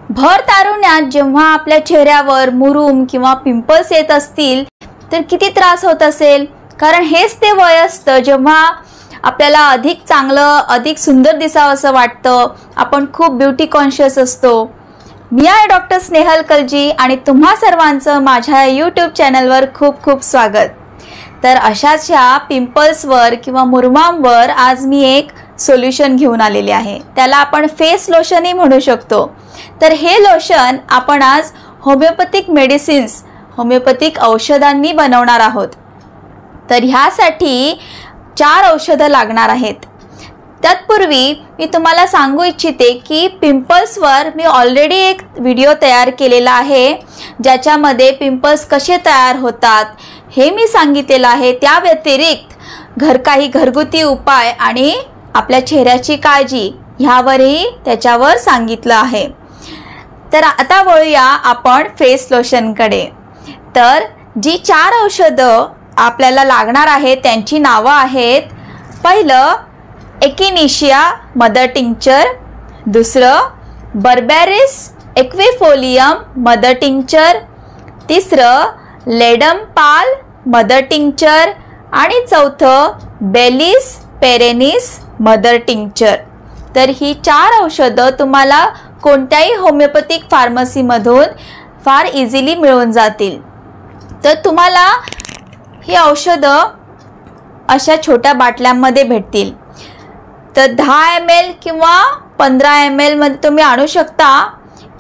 भर तारुण्यात जेव्हा आपल्या चेहऱ्यावर मुरूम किंवा पिंपल्स येत असतील तर किती त्रास होत असेल, कारण हेच ते वय असतं जेव्हा आपल्याला अधिक चांगलं अधिक सुंदर दिसावं असं वाटतं. आपण खूप ब्युटी कॉन्शियस असतो. मी आहे डॉक्टर स्नेहल कलजी आणि तुम्हा सर्वांचं माझ्या यूट्यूब चॅनलवर खूप खूप स्वागत. तर अशाच ह्या पिंपल्सवर किंवा मुरुमांवर आज मी एक सोल्युशन घेऊन आलेले आहे. त्याला आपण फेस लोशनही म्हणू शकतो. तर हे लोशन आपण आज होमिओपॅथिक औषधांनी बनवणार आहोत. तर ह्यासाठी 4 औषधं लागणार आहेत. तत्पूर्वी मी तुम्हाला सांगू इच्छिते की पिंपल्सवर मी ऑलरेडी एक व्हिडिओ तयार केलेला आहे, ज्याच्यामध्ये पिंपल्स कसे तयार होतात हे मी सांगितलेलं आहे. त्या व्यतिरिक्त काही घरगुती उपाय आणि आपल्या चेहऱ्याची काळजी ह्यावरही त्याच्यावर सांगितलं आहे. तर आता वळूया आपण फेस लोशनकडे. तर जी 4 औषधं आपल्याला लागणार आहेत त्यांची नावं आहेत. पहिलं एकिनेशिया मदर टिंक्चर, दुसरं बर्बेरिस एक्विफोलियम मदर टिंक्चर, तिसरं लेडम पाल मदर टिंक्चर आणि चौथं बेलिस पेरेनिस मदर टिंक्चर. तर ही 4 औषधं तुम्हाला कोणत्याही होमिओपॅथिक फार्मसीमधून फार इझिली मिळून जातील. तर तुम्हाला ही औषधं अशा छोट्या बाटल्यांमध्ये भेटतील. तर 10 ml किंवा 15 ml मध्ये तुम्ही आणू शकता,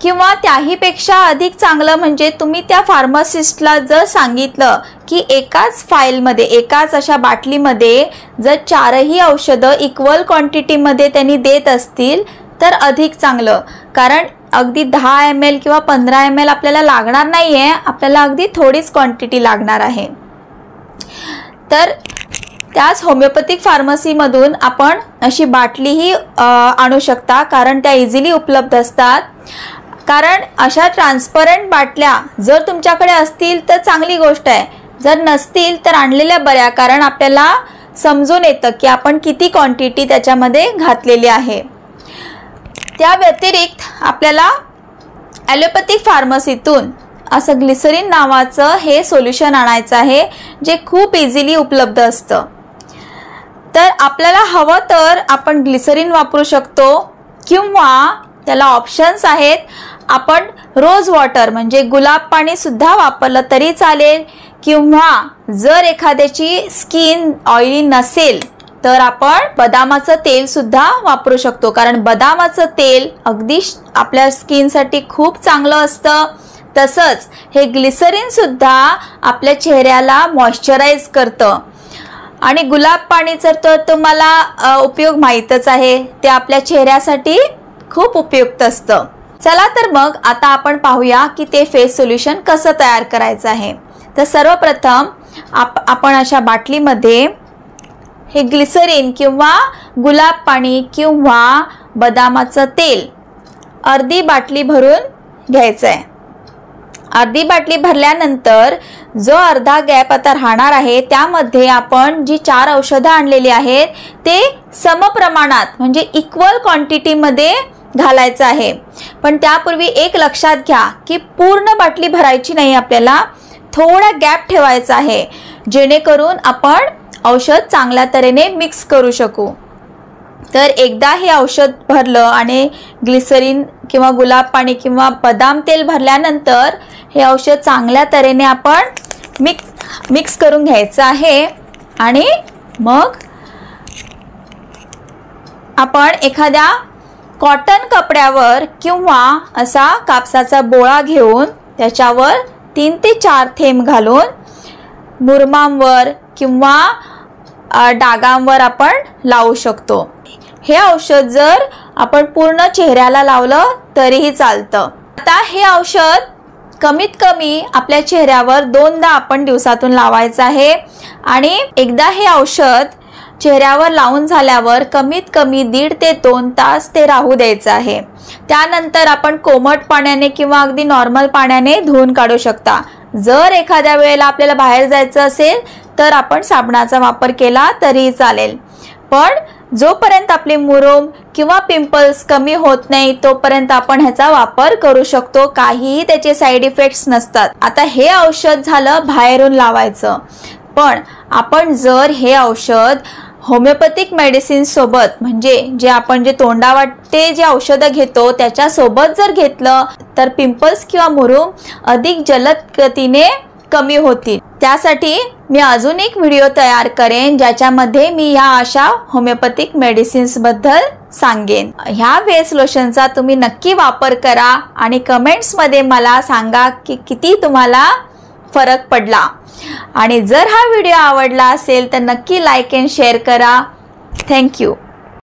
किंवा त्याहीपेक्षा अधिक चांगलं म्हणजे तुम्ही त्या फार्मासिस्टला जर सांगितलं की एकाच फाईलमध्ये एकाच अशा बाटलीमध्ये जर 4ही औषधं इक्वल क्वांटिटीमध्ये त्यांनी देत असतील तर अधिक चांगलं. कारण अगदी 10 ml किंवा 15 ml आपल्याला लागणार नाही आहे, आपल्याला अगदी थोडीच क्वांटिटी लागणार आहे. तर त्याच होमिओपॅथिक फार्मसीमधून आपण अशी बाटलीही आणू शकता, कारण त्या इझिली उपलब्ध असतात. कारण अशा ट्रान्सपरंट बाटल्या जर तुमच्याकडे असतील तर चांगली गोष्ट आहे, जर नसतील तर आणलेल्या बऱ्या, कारण आपल्याला समजून येतं की आपण किती क्वांटिटी त्याच्यामध्ये घातलेली आहे. त्या व्यतिरिक्त आपल्याला ॲलोपॅथिक फार्मसीतून असं ग्लिसरीन नावाचं हे सोल्युशन आणायचं आहे, जे खूप इझिली उपलब्ध असतं. तर आपल्याला हवं तर आपण ग्लिसरीन वापरू शकतो, किंवा त्याला ऑप्शन्स आहेत. आपण रोज वॉटर म्हणजे गुलाब पाणी सुद्धा वापरलं तरी चालेल, किंवा जर एखाद्याची स्किन ऑइली नसेल तर आपण बदामाचं तेल सुद्धा वापरू शकतो. कारण बदामाचं तेल अगदी आपल्या स्किनसाठी खूप चांगलं असतं. तसंच हे ग्लिसरीन सुद्धा आपल्या चेहऱ्याला मॉइश्चराइज करतं. आणि गुलाब पाणीचा तर तुम्हाला उपयोग माहीतच आहे, ते आपल्या चेहऱ्यासाठी खूप उपयुक्त असतं. चला तर मग आता आपण पाहूया की ते फेस सोल्युशन कसं तयार करायचं आहे. तर सर्वप्रथम आपण अशा बाटलीमध्ये हे ग्लिसरीन किंवा गुलाब पाणी किंवा बदामाचं तेल अर्धी बाटली भरून घ्यायचं आहे. अर्धी बाटली भरल्यानंतर जो अर्धा गॅप आता राहणार आहे त्यामध्ये आपण जी 4 औषधं आणलेली आहेत ते समप्रमाणात म्हणजे इक्वल क्वांटिटीमध्ये घालायचं आहे. पण त्यापूर्वी एक लक्षात घ्या की पूर्ण बाटली भरायची नाही, आपल्याला थोडा गॅप ठेवायचा आहे, जेणेकरून आपण औषध चांगल्या तऱ्हेने मिक्स करू शकू. तर एकदा हे औषध भरलं आणि ग्लिसरीन किंवा गुलाब पाणी किंवा बदाम तेल भरल्यानंतर हे औषध चांगल्या तऱ्हेने आपण मिक्स करून घ्यायचं आहे. आणि मग आपण एखाद्या कॉटन कपड्यावर किंवा असा कापसाचा बोळा घेऊन त्याच्यावर 3 ते 4 थेंब घालून मुरमांवर किंवा डागांवर आपण लावू शकतो. हे औषध जर आपण पूर्ण चेहऱ्याला लावलं तरीही चालतं. आता हे औषध कमीत कमी आपल्या चेहऱ्यावर 2दा आपण दिवसातून लावायचं आहे. आणि एकदा हे औषध चेहऱ्यावर लावून झाल्यावर कमीत कमी 1.5 ते 2 तास ते राहू द्यायचं आहे. त्यानंतर आपण कोमट पाण्याने किंवा अगदी नॉर्मल पाण्याने धुवून काढू शकता. जर एखाद्या वेळेला आपल्याला बाहेर जायचं असेल तर आपण साबणाचा वापर केला तरीही चालेल. पण जोपर्यंत आपले मुरूम किंवा पिंपल्स कमी होत नाही तोपर्यंत आपण ह्याचा वापर करू शकतो. काहीही त्याचे साईड इफेक्ट्स नसतात. आता हे औषध झालं बाहेरून लावायचं, पण आपण जर हे औषध होमिओपॅथिक मेडिसिन सोबत म्हणजे जे तोंडावाटे जे औषधं घेतो त्याच्या सोबत जर घेतलं तर पिंपल्स किंवा मुरूम अधिक जलद गतीने कमी होतील. त्यासाठी मी अजून एक व्हिडिओ तयार करेन ज्याच्यामध्ये मी ह्या अशा होमिओपॅथिक मेडिसिन्स बद्दल सांगेन. ह्या फेस लोशनचा तुम्ही नक्की वापर करा आणि कमेंट्स मध्ये मला सांगा की किती तुम्हाला फरक पडला. आणि जर हा व्हिडिओ आवडला असेल तर नक्की लाईक अँड शेअर करा. थँक्यू.